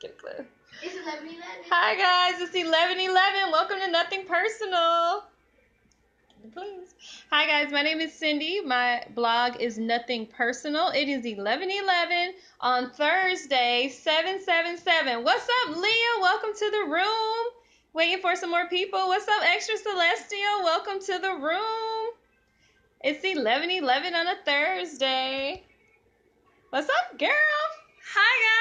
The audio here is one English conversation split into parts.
Get close. It's 11:11. Hi guys, it's 11:11. Welcome to Nothing Personal. Please. Hi guys, my name is Cindy. My blog is Nothing Personal. It is 11:11 on Thursday, 7/7/7. What's up, Leah? Welcome to the room. Waiting for some more people. What's up, Extra Celestial? Welcome to the room. It's 11:11 on a Thursday. What's up, girl? Hi guys.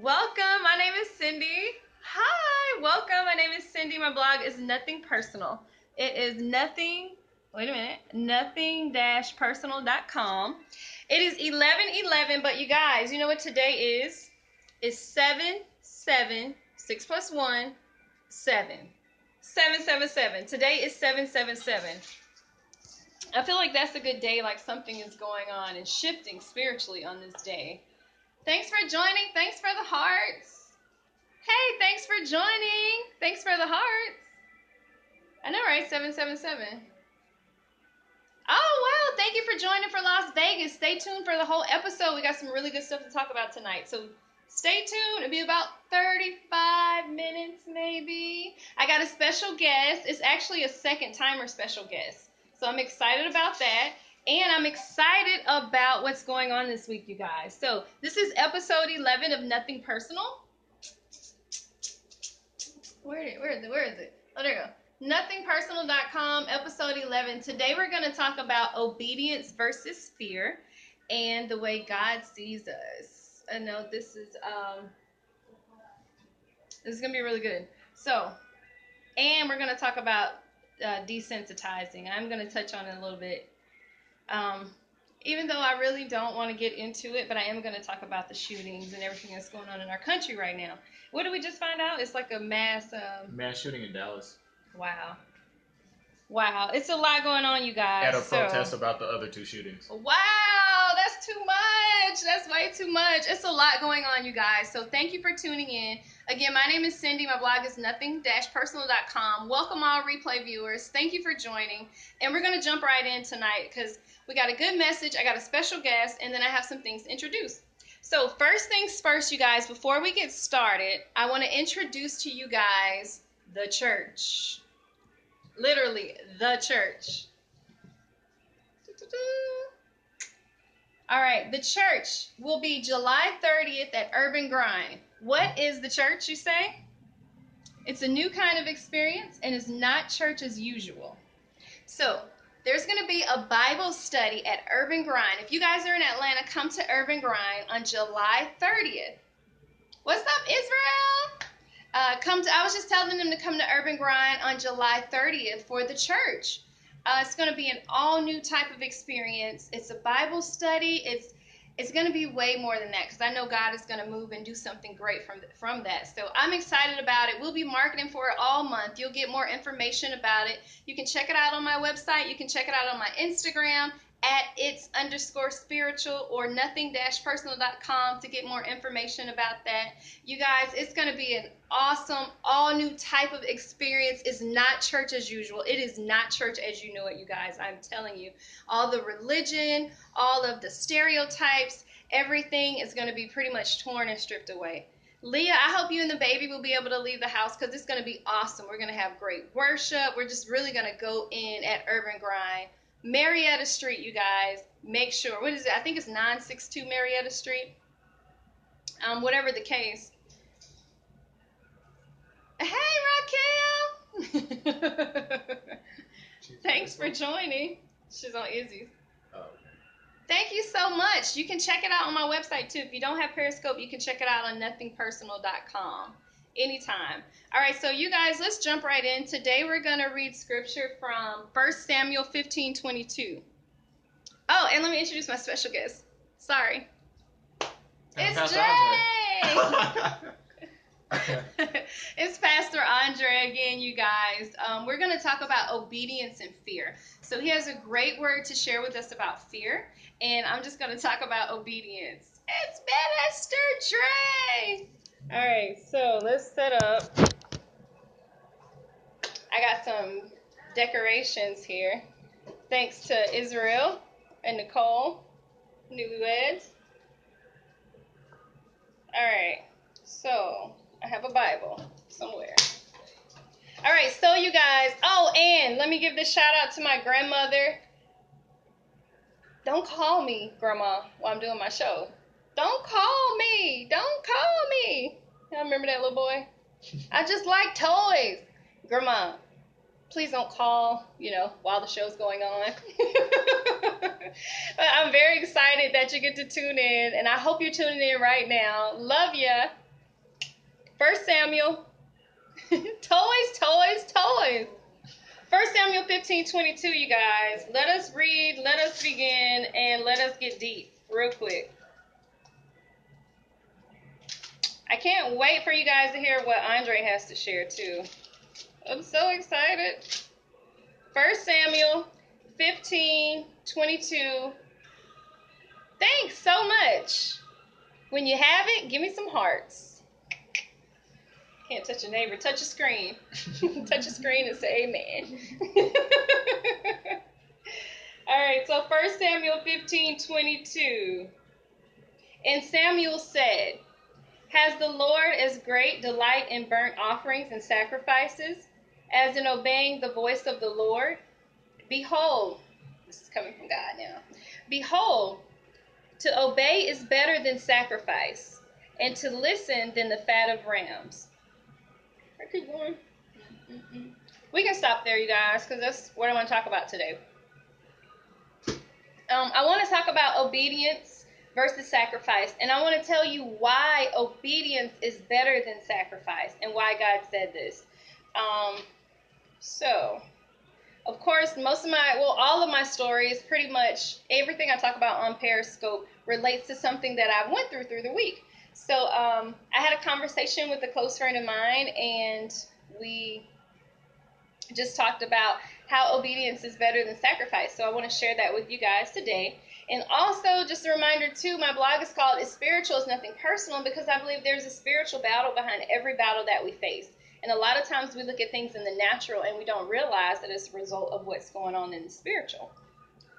Welcome. My name is Cindy. Hi. Welcome. My name is Cindy. My blog is Nothing Personal. It is nothing-personal.com. It is 11:11, but you guys, you know what today is? It's 7/7, 6 plus 1, 7. 7/7/7. Today is 7/7/7. I feel like that's a good day, like something is going on and shifting spiritually on this day. Thanks for joining. Thanks for the hearts. Hey, thanks for joining. Thanks for the hearts. I know, right? 7/7/7. Oh, wow. Thank you for joining for Las Vegas. Stay tuned for the whole episode. We got some really good stuff to talk about tonight. So stay tuned. It'll be about 35 minutes, maybe. I got a special guest. It's actually a second timer special guest. So I'm excited about that. And I'm excited about what's going on this week, you guys. So this is episode 11 of Nothing Personal. Where is it? Oh, there you go. NothingPersonal.com, episode 11. Today we're going to talk about obedience versus fear and the way God sees us. I know this is going to be really good. So, and we're going to talk about desensitizing. I'm going to touch on it a little bit. Even though I really don't want to get into it, but I am going to talk about the shootings and everything that's going on in our country right now. What did we just find out? It's like a mass shooting in Dallas. Wow. It's a lot going on, you guys. At a protest about the other two shootings. Wow, that's too much. That's way too much. It's a lot going on, you guys. So thank you for tuning in. Again, my name is Cindy. My blog is nothing-personal.com. Welcome all replay viewers. Thank you for joining. And we're going to jump right in tonight because we got a good message. I got a special guest, and then I have some things to introduce. So first things first, you guys, before we get started, I want to introduce to you guys the church. Literally, the church. All right, the church will be July 30th at Urban Grind. What is the church, you say? It's a new kind of experience, and it's not church as usual. So, there's going to be a Bible study at Urban Grind. If you guys are in Atlanta, come to Urban Grind on July 30th. What's up, Israel? I was just telling them to come to Urban Grind on July 30th for the church. It's going to be an all new type of experience. It's a Bible study. It's going to be way more than that because I know God is going to move and do something great from that. So I'm excited about it. We'll be marketing for it all month. You'll get more information about it. You can check it out on my website. You can check it out on my Instagram at its_spiritual or nothing-personal.com to get more information about that. You guys, it's going to be an awesome, all new type of experience. It's not church as usual. It is not church as you know it, you guys. I'm telling you. All the religion, all of the stereotypes, everything is going to be pretty much torn and stripped away. Leah, I hope you and the baby will be able to leave the house because it's going to be awesome. We're going to have great worship. We're just really going to go in at Urban Grind. Marietta Street, you guys. Make sure. What is it? I think it's 962 Marietta Street. Whatever the case. Hey, Raquel. Thanks for joining. She's on Izzy's. Oh. Thank you so much. You can check it out on my website, too. If you don't have Periscope, you can check it out on nothingpersonal.com. Anytime. All right, so you guys, let's jump right in. Today we're going to read scripture from 1 Samuel 15:22. Oh, and let me introduce my special guest. Sorry. It's Pastor Jay. It's Pastor Andre again, you guys. We're going to talk about obedience and fear. So he has a great word to share with us about fear, and I'm just going to talk about obedience. It's Minister Dre. All right, so let's set up. I got some decorations here. Thanks to Israel and Nicole, newlyweds. All right. So, I have a Bible somewhere. All right, so you guys, oh, and let me give this shout out to my grandmother. Don't call me, Grandma, while I'm doing my show. Don't call me. Don't call me. Y'all remember that little boy? I just like toys. Grandma, please don't call, while the show's going on. But I'm very excited that you get to tune in, and I hope you're tuning in right now. Love ya. 1 Samuel. Toys. 1 Samuel 15:22, you guys. Let us read, let us begin, and let us get deep real quick. I can't wait for you guys to hear what Andre has to share, too. I'm so excited. 1 Samuel 15:22. Thanks so much. When you have it, give me some hearts. Can't touch a neighbor. Touch a screen. Touch a screen and say amen. All right, so 1 Samuel 15:22. And Samuel said, has the Lord as great delight in burnt offerings and sacrifices as in obeying the voice of the Lord? Behold, this is coming from God now. Behold, to obey is better than sacrifice, and to listen than the fat of rams. I keep going. We can stop there, you guys, because that's what I want to talk about today. I want to talk about obedience versus sacrifice, and I want to tell you why obedience is better than sacrifice and why God said this. So, of course, all of my stories, pretty much everything I talk about on Periscope relates to something that I went through the week. So, I had a conversation with a close friend of mine, and we just talked about how obedience is better than sacrifice. So I want to share that with you guys today. And also, just a reminder too, my blog is called It's Spiritual, It's Nothing Personal, because I believe there's a spiritual battle behind every battle that we face. And a lot of times we look at things in the natural and we don't realize that it's a result of what's going on in the spiritual.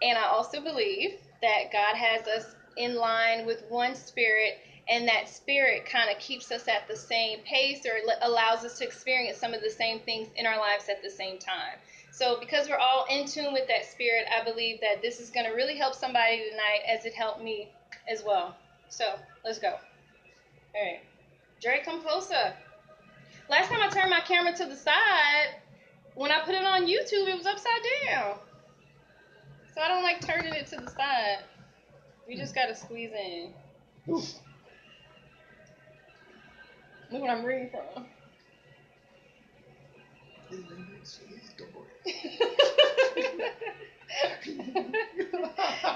And I also believe that God has us in line with one spirit, and that spirit kind of keeps us at the same pace, or allows us to experience some of the same things in our lives at the same time. So because we're all in tune with that spirit, I believe that this is going to really help somebody tonight, as it helped me as well. So let's go. All right. Dre, come closer. Last time I turned my camera to the side, when I put it on YouTube, it was upside down. So I don't like turning it to the side. You just got to squeeze in. Ooh. Look what I'm reading from.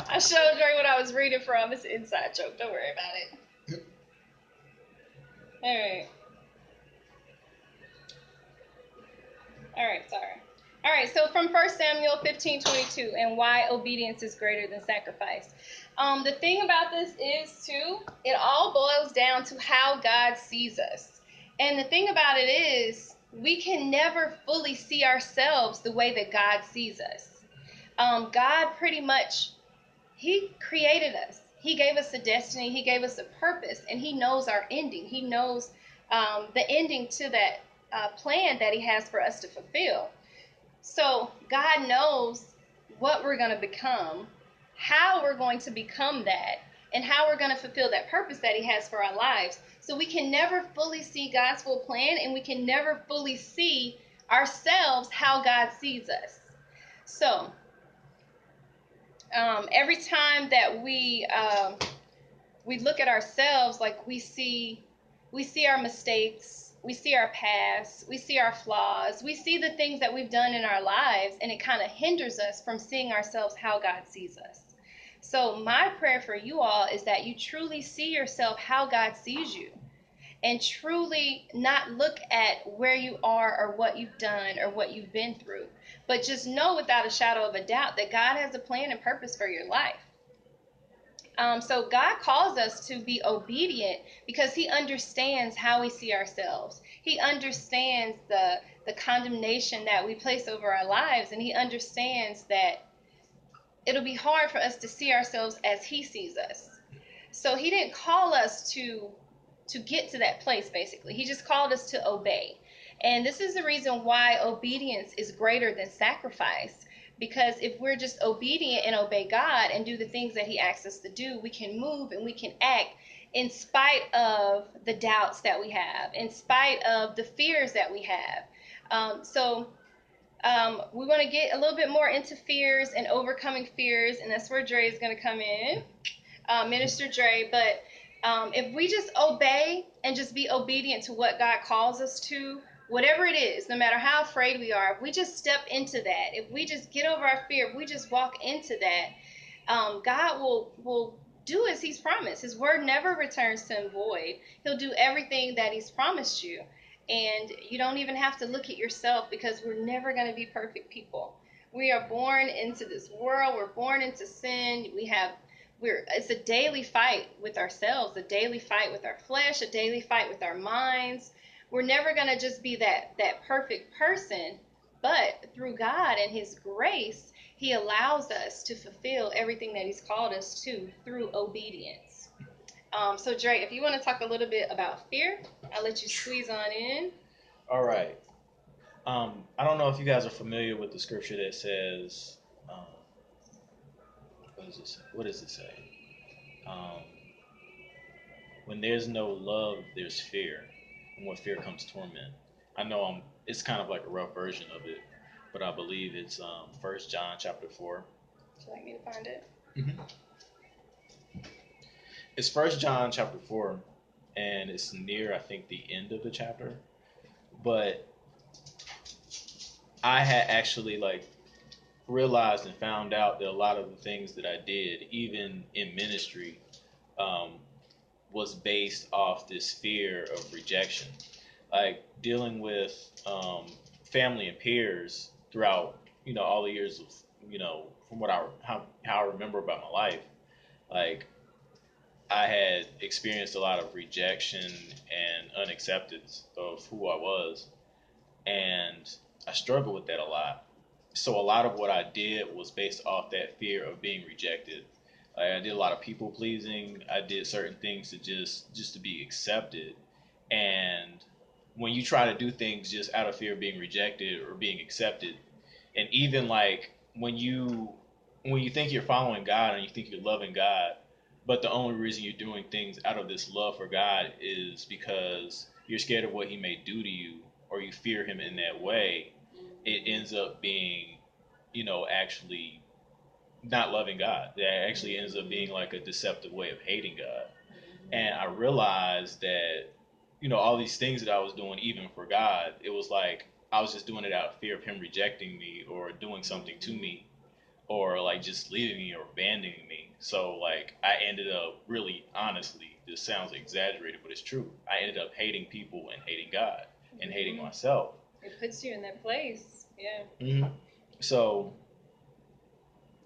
I showed Dre what I was reading from. It's an inside joke. Don't worry about it. All right, sorry. All right, so from 1 Samuel 15:22, and why obedience is greater than sacrifice. The thing about this is, too, it all boils down to how God sees us. And the thing about it is, we can never fully see ourselves the way that God sees us. God pretty much, He created us. He gave us a destiny. He gave us a purpose, and He knows our ending. He knows the ending to that plan that He has for us to fulfill. So God knows what we're going to become, how we're going to become that, and how we're going to fulfill that purpose that He has for our lives. So we can never fully see God's full plan, and we can never fully see ourselves how God sees us. So every time that we look at ourselves, like we see our mistakes, we see our past, we see our flaws, we see the things that we've done in our lives, and it kind of hinders us from seeing ourselves how God sees us. So my prayer for you all is that you truly see yourself how God sees you, and truly not look at where you are or what you've done or what you've been through, but just know without a shadow of a doubt that God has a plan and purpose for your life. So God calls us to be obedient because He understands how we see ourselves. He understands the condemnation that we place over our lives, and He understands that it'll be hard for us to see ourselves as He sees us. So He didn't call us to to get to that place, basically. He just called us to obey. And this is the reason why obedience is greater than sacrifice. Because if we're just obedient and obey God and do the things that he asks us to do, we can move and we can act in spite of the doubts that we have, in spite of the fears that we have. We want to get a little bit more into fears and overcoming fears, and that's where Dre is going to come in, Minister Dre. But if we just obey and just be obedient to what God calls us to, whatever it is, no matter how afraid we are, if we just step into that, if we just get over our fear, if we just walk into that, God will do as he's promised. His word never returns to him void. He'll do everything that he's promised you. And you don't even have to look at yourself, because we're never going to be perfect people. We are born into this world. We're born into sin. It's a daily fight with ourselves, a daily fight with our flesh, a daily fight with our minds. We're never going to just be that perfect person, but through God and his grace, he allows us to fulfill everything that he's called us to through obedience. So Dre, if you want to talk a little bit about fear, I'll let you squeeze on in. All right. I don't know if you guys are familiar with the scripture that says, what does it say? When there's no love, there's fear. And with fear comes torment. I know it's kind of like a rough version of it, but I believe it's 1 John chapter 4. Would you like me to find it? Mm-hmm. It's 1 John chapter 4, and it's near, I think, the end of the chapter. But I had actually realized and found out that a lot of the things that I did, even in ministry, was based off this fear of rejection. Like dealing with family and peers throughout, all the years of, from how I remember about my life, like I had experienced a lot of rejection and unacceptance of who I was, and I struggled with that a lot. So a lot of what I did was based off that fear of being rejected. I did a lot of people pleasing. I did certain things to just to be accepted. And when you try to do things just out of fear of being rejected or being accepted, and even when you think you're following God and you think you're loving God, but the only reason you're doing things out of this love for God is because you're scared of what he may do to you, or you fear him in that way, it ends up being, actually not loving God. That actually ends up being like a deceptive way of hating God. And I realized that, all these things that I was doing, even for God, it was like I was just doing it out of fear of him rejecting me or doing something to me, or just leaving me or abandoning me. So I ended up really, honestly, this sounds exaggerated, but it's true. I ended up hating people and hating God and hating myself. It puts you in that place. Yeah. Mm-hmm. So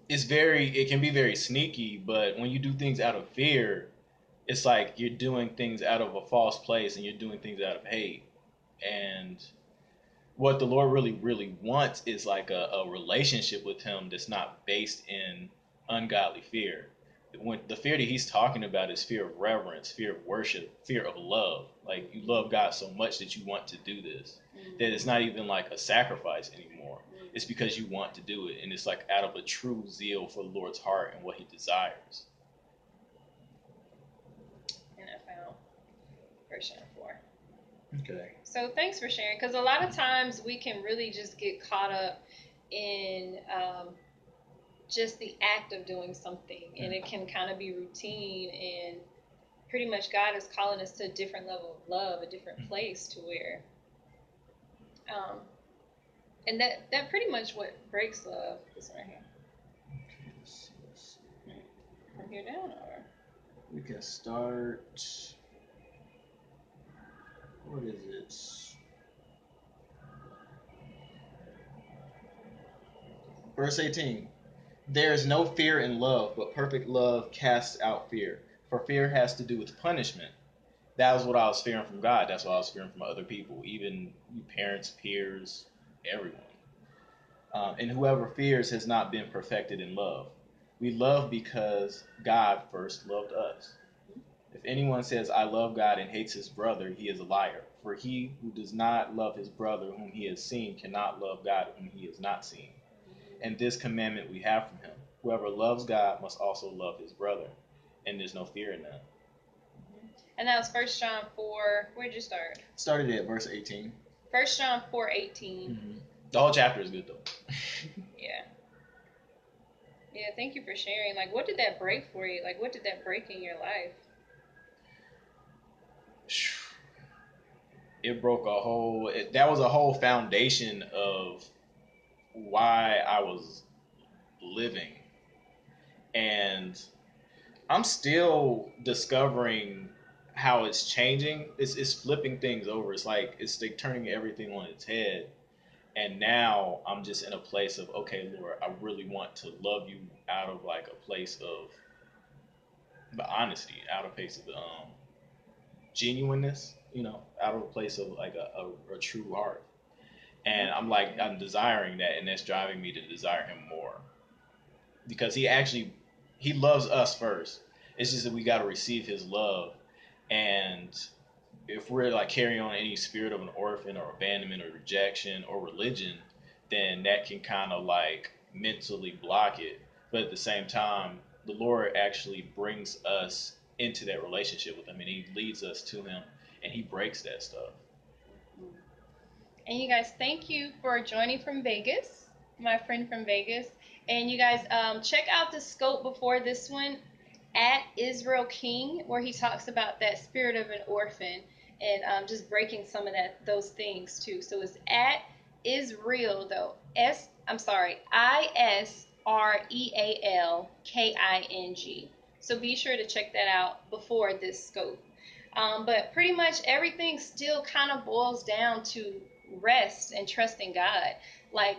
it can be very sneaky, but when you do things out of fear, it's like you're doing things out of a false place and you're doing things out of hate. And what the Lord really, really wants is a relationship with him that's not based in ungodly fear. When the fear that he's talking about is fear of reverence, fear of worship, fear of love. Like you love God so much that you want to do this, that it's not even like a sacrifice anymore. It's because you want to do it, and it's out of a true zeal for the Lord's heart and what he desires. And I found 1 John 4. Okay. So thanks for sharing, because a lot of times we can really just get caught up in just the act of doing something, and it can kind of be routine, and pretty much God is calling us to a different level of love, a different place to where and that pretty much what breaks love. This one right here. Okay, let's see. From here down, or we can start. What is it? Verse 18. There is no fear in love, but perfect love casts out fear. For fear has to do with punishment. That was what I was fearing from God. That's what I was fearing from other people, even parents, peers, everyone. And whoever fears has not been perfected in love. We love because God first loved us. If anyone says, I love God and hates his brother, he is a liar. For he who does not love his brother whom he has seen cannot love God whom he has not seen. And this commandment we have from him. Whoever loves God must also love his brother. And there's no fear in that. And that was 1 John 4. Where'd you start? Started at verse 18. 1 John 4:18. Mm-hmm. The whole chapter is good, though. Yeah. Yeah, thank you for sharing. Like, what did that break for you? Like, what did that break in your life? It broke that was a whole foundation of why I was living. And I'm still discovering how it's changing. It's flipping things over. It's like turning everything on its head. And now I'm just in a place of, okay, Lord, I really want to love you out of like a place of the honesty, out of a place of the genuineness, out of a place of like a true heart. And I'm desiring that, and that's driving me to desire him more. Because he loves us first. It's just that we got to receive his love. And if we're like carrying on any spirit of an orphan or abandonment or rejection or religion, then that can kind of like mentally block it. But at the same time, the Lord actually brings us into that relationship with him, and he leads us to him, and he breaks that stuff. And you guys, thank you for joining from Vegas, my friend from Vegas. And you guys, check out the scope before this one at Israel King, where he talks about that spirit of an orphan and just breaking some of those things too. So it's at Israel though, ISREALKING. So be sure to check that out before this scope. But pretty much everything still kind of boils down to rest and trusting God. Like,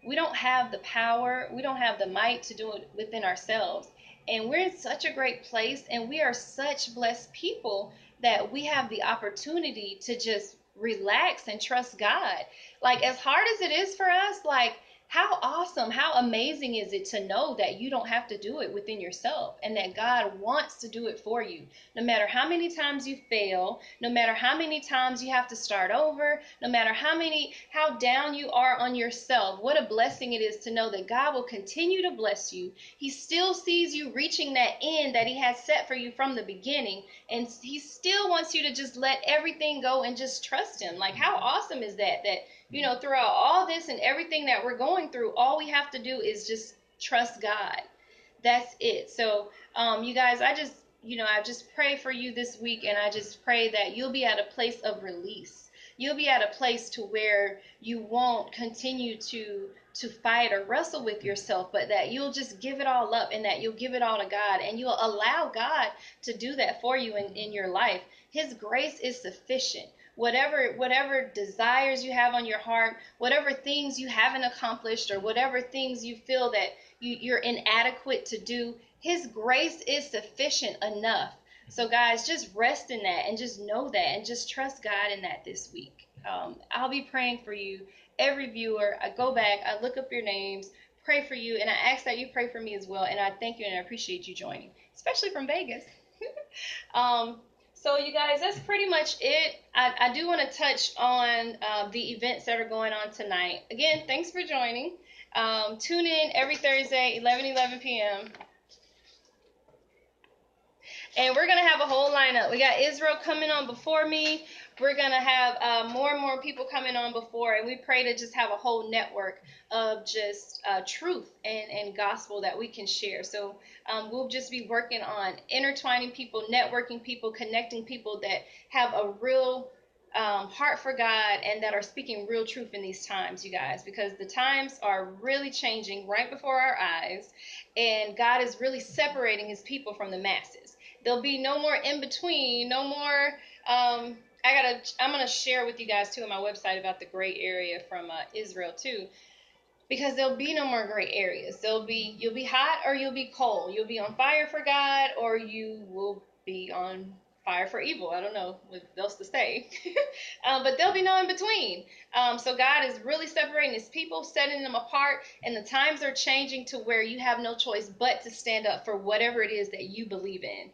we don't have the power, we don't have the might to do it within ourselves. And we're in such a great place, and we are such blessed people that we have the opportunity to just relax and trust God. Like, as hard as it is for us, like, how awesome, how amazing is it to know that you don't have to do it within yourself, and that God wants to do it for you. No matter how many times you fail, no matter how many times you have to start over, no matter how down you are on yourself, what a blessing it is to know that God will continue to bless you. He still sees you reaching that end that he has set for you from the beginning, and he still wants you to just let everything go and just trust him. Like, how awesome is that throughout all this and everything that we're going through, all we have to do is just trust God. That's it. So, you guys, I just pray for you this week, and I just pray that you'll be at a place of release. You'll be at a place to where you won't continue to fight or wrestle with yourself, but that you'll just give it all up, and that you'll give it all to God, and you'll allow God to do that for you in your life. His grace is sufficient. Whatever desires you have on your heart, whatever things you haven't accomplished, or whatever things you feel that you're inadequate to do, his grace is sufficient enough. So guys, just rest in that, and just know that, and just trust God in that this week. I'll be praying for you. Every viewer, I go back, I look up your names, pray for you, and I ask that you pray for me as well. And I thank you and I appreciate you joining, especially from Vegas. So you guys, that's pretty much it. I do want to touch on the events that are going on tonight. Again, thanks for joining. Tune in every Thursday, 11 p.m. And we're going to have a whole lineup. We got Israel coming on before me. We're going to have more and more people coming on before. And we pray to just have a whole network of just truth and gospel that we can share. So we'll just be working on intertwining people, networking people, connecting people that have a real heart for God and that are speaking real truth in these times, you guys, because the times are really changing right before our eyes. And God is really separating his people from the masses. There'll be no more in between, no more. I'm gonna share with you guys too on my website about the gray area from Israel too, because there'll be no more gray areas. You'll be hot or you'll be cold. You'll be on fire for God, or you will be on fire for evil. I don't know what else to say, but there'll be no in between. So God is really separating his people, setting them apart, and the times are changing to where you have no choice but to stand up for whatever it is that you believe in.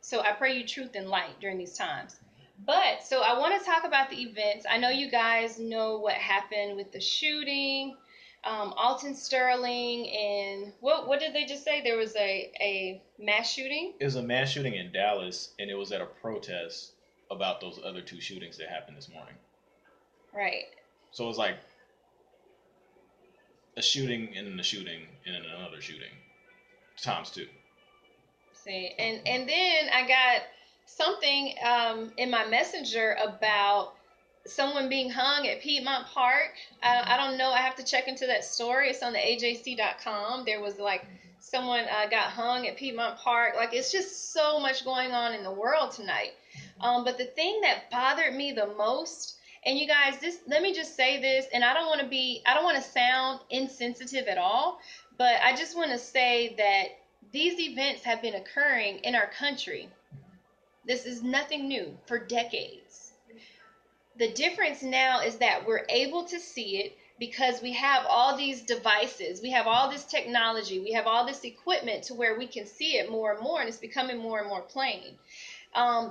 So I pray you truth and light during these times. But so I want to talk about the events. I know you guys know what happened with the shooting, Alton Sterling, and what did they just say? There was a mass shooting. It was a mass shooting in Dallas, and it was at a protest about those other 2 shootings that happened this morning. Right. So it was like a shooting and then a shooting and then another shooting times 2. See, and then I got something in my messenger about someone being hung at Piedmont Park. I don't know. I have to check into that story. It's on the AJC.com. There was like someone got hung at Piedmont Park. Like, it's just so much going on in the world tonight. But the thing that bothered me the most, and you guys, let me just say this, and I don't want to sound insensitive at all, but I just want to say that these events have been occurring in our country. This is nothing new, for decades. The difference now is that we're able to see it because we have all these devices, we have all this technology, we have all this equipment to where we can see it more and more, and it's becoming more and more plain.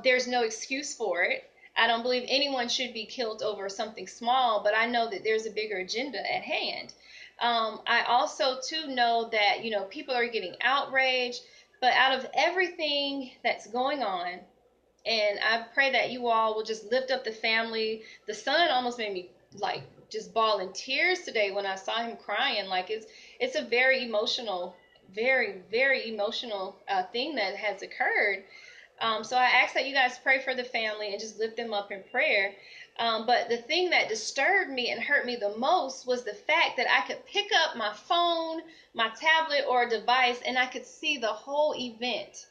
There's no excuse for it. I don't believe anyone should be killed over something small, but I know that there's a bigger agenda at hand. I also too know that, you know, people are getting outraged, but out of everything that's going on, and I pray that you all will just lift up the family. The son almost made me like just bawl in tears today when I saw him crying. Like, it's a very emotional, very, very emotional thing that has occurred. So I ask that you guys pray for the family and just lift them up in prayer. But the thing that disturbed me and hurt me the most was the fact that I could pick up my phone, my tablet, or a device, and I could see the whole event.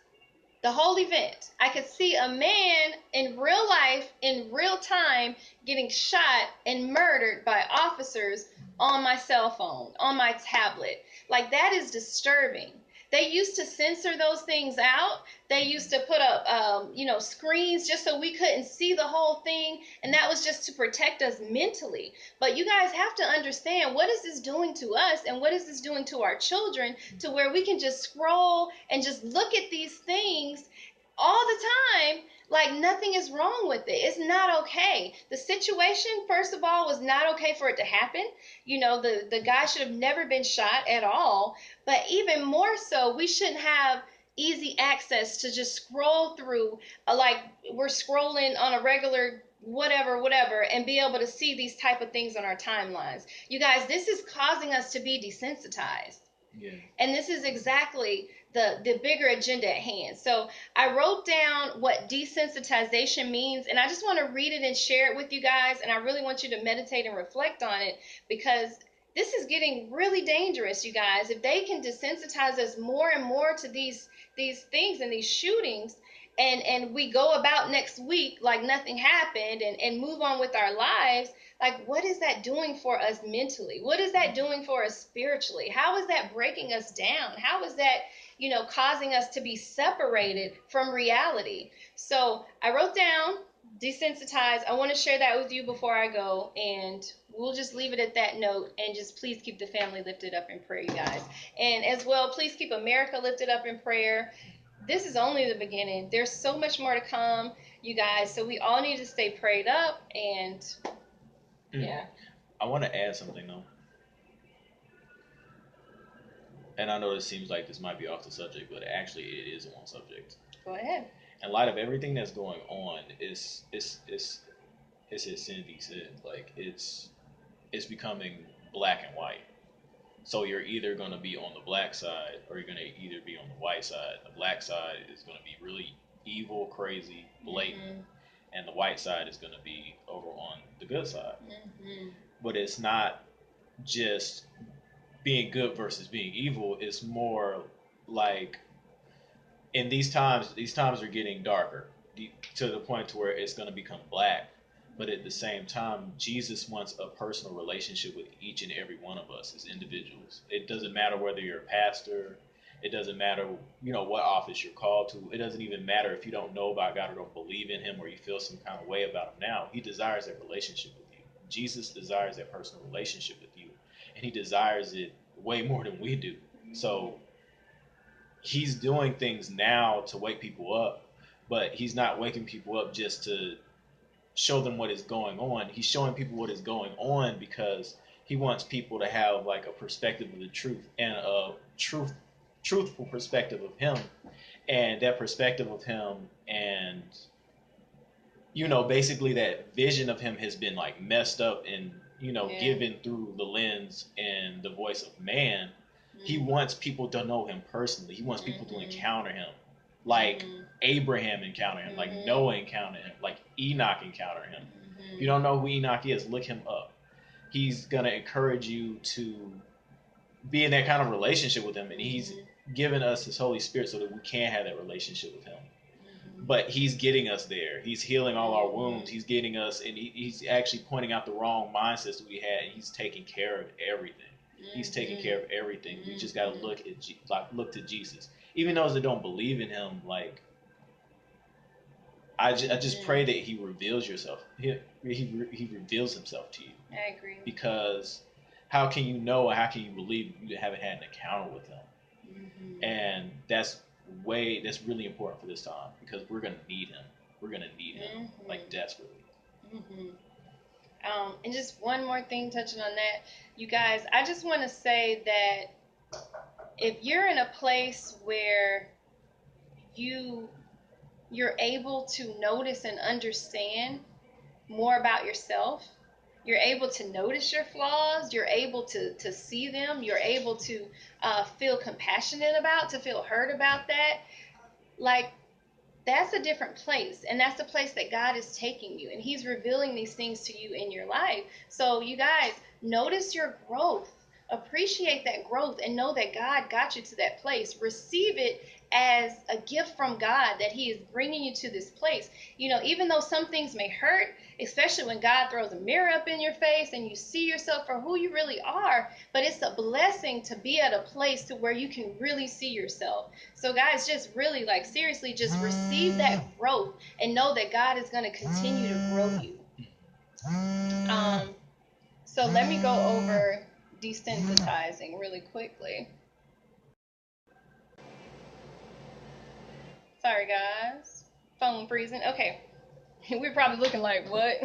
The whole event. I could see a man in real life, in real time, getting shot and murdered by officers on my cell phone, on my tablet. Like, that is disturbing. They used to censor those things out. They used to put up, screens just so we couldn't see the whole thing, and that was just to protect us mentally. But you guys have to understand, what is this doing to us, and what is this doing to our children, to where we can just scroll and just look at these things all the time like nothing is wrong with it. It's not okay. The situation, first of all, was not okay for it to happen. You know, the guy should have never been shot at all. But even more so, we shouldn't have easy access to just scroll through, like we're scrolling on a regular whatever, and be able to see these type of things on our timelines. You guys, this is causing us to be desensitized. Yeah. And this is exactly the bigger agenda at hand. So I wrote down what desensitization means, and I just want to read it and share it with you guys, and I really want you to meditate and reflect on it, because this is getting really dangerous, you guys. If they can desensitize us more and more to these things and these shootings, and we go about next week like nothing happened and move on with our lives, like, what is that doing for us mentally? What is that doing for us spiritually? How is that breaking us down? How is that, causing us to be separated from reality? So I wrote down desensitized. I want to share that with you before I go, and we'll just leave it at that note, and just please keep the family lifted up in prayer, you guys. And as well, please keep America lifted up in prayer. This is only the beginning. There's so much more to come, you guys. So we all need to stay prayed up, and yeah. I want to add something though. And I know it seems like this might be off the subject, but actually it is on subject. Go ahead. In light of everything that's going on, it's as Cindy said, like it's becoming black and white. So you're either going to be on the black side or you're going to either be on the white side. The black side is going to be really evil, crazy, blatant. Mm-hmm. And the white side is going to be over on the good side. Mm-hmm. But it's not just being good versus being evil. It's more like, in these times are getting darker to the point to where it's going to become black. But at the same time, Jesus wants a personal relationship with each and every one of us as individuals. It doesn't matter whether you're a pastor. It doesn't matter, what office you're called to. It doesn't even matter if you don't know about God or don't believe in him, or you feel some kind of way about him now. He desires that relationship with you. Jesus desires that personal relationship with you. And he desires it way more than we do. So he's doing things now to wake people up. but he's not waking people up just to show them what is going on. He's showing people what is going on because he wants people to have like a perspective of the truth and a truthful perspective of him, and that perspective of him, and basically that vision of him has been like messed up and given through the lens and the voice of man. He wants people to know him personally. He wants people to encounter him, like Abraham encountered him, like Noah encountered him, like Enoch encountered him. If you don't know who Enoch is, look him up. He's gonna encourage you to be in that kind of relationship with him, and he's given us his Holy Spirit so that we can have that relationship with him. But he's getting us there. He's healing all our wounds. He's getting us, and he's actually pointing out the wrong mindsets that we had, and he's taking care of everything. He's taking care of everything. We just got to look to Jesus. Even those that don't believe in him, like, I just pray that he reveals yourself. He reveals himself to you. I agree. Because how can you know, or how can you believe if you haven't had an encounter with him? And that's really important for this time, because we're going to need him. We're going to need him, like, desperately. And just one more thing touching on that, you guys, I just want to say that if you're in a place where you're able to notice and understand more about yourself, you're able to notice your flaws, you're able to see them, you're able to feel compassionate about, to feel hurt about that, like, that's a different place, and that's the place that God is taking you, and he's revealing these things to you in your life. So you guys, notice your growth, appreciate that growth, and know that God got you to that place. Receive it as a gift from God that he is bringing you to this place. Even though some things may hurt, especially when God throws a mirror up in your face and you see yourself for who you really are, but it's a blessing to be at a place to where you can really see yourself. So guys, just really, like, seriously, just receive that growth and know that God is going to continue to grow you. So let me go over desensitizing really quickly. Sorry, guys. Phone freezing. Okay. We're probably looking like, what?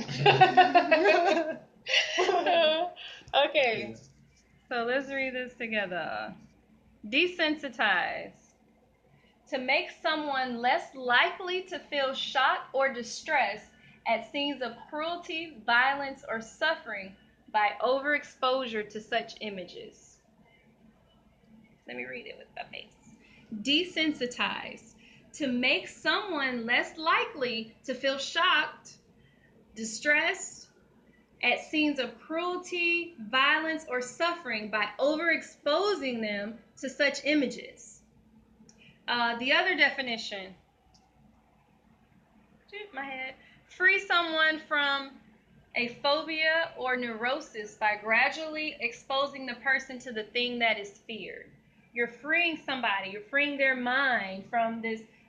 Okay. So let's read this together. Desensitize. To make someone less likely to feel shock or distress at scenes of cruelty, violence, or suffering by overexposure to such images. Let me read it with my face. Desensitize. To make someone less likely to feel shocked, distressed at scenes of cruelty, violence, or suffering by overexposing them to such images. The other definition. My head. Free someone from a phobia or neurosis by gradually exposing the person to the thing that is feared. You're freeing somebody. You're freeing their mind from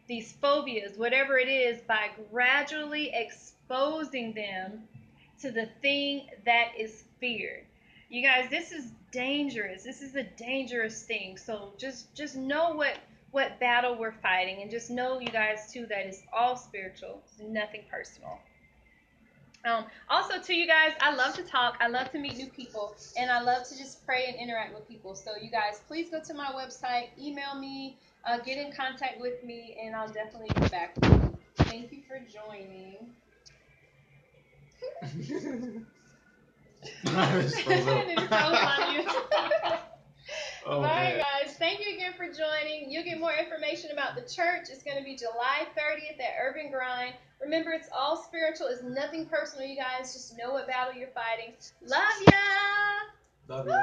these phobias, whatever it is, by gradually exposing them to the thing that is feared. You guys, this is dangerous. This is a dangerous thing. So just know what battle we're fighting, and just know, you guys, too, that it's all spiritual. It's nothing personal. Also, too, you guys, I love to talk. I love to meet new people, and I love to just pray and interact with people. So, you guys, please go to my website, email me, get in contact with me, and I'll definitely get back with you. Thank you for joining. All right, guys. Thank you again for joining. You'll get more information about the church. It's going to be July 30th at Urban Grind. Remember, it's all spiritual. It's nothing personal, you guys. Just know what battle you're fighting. Love ya! Love ya.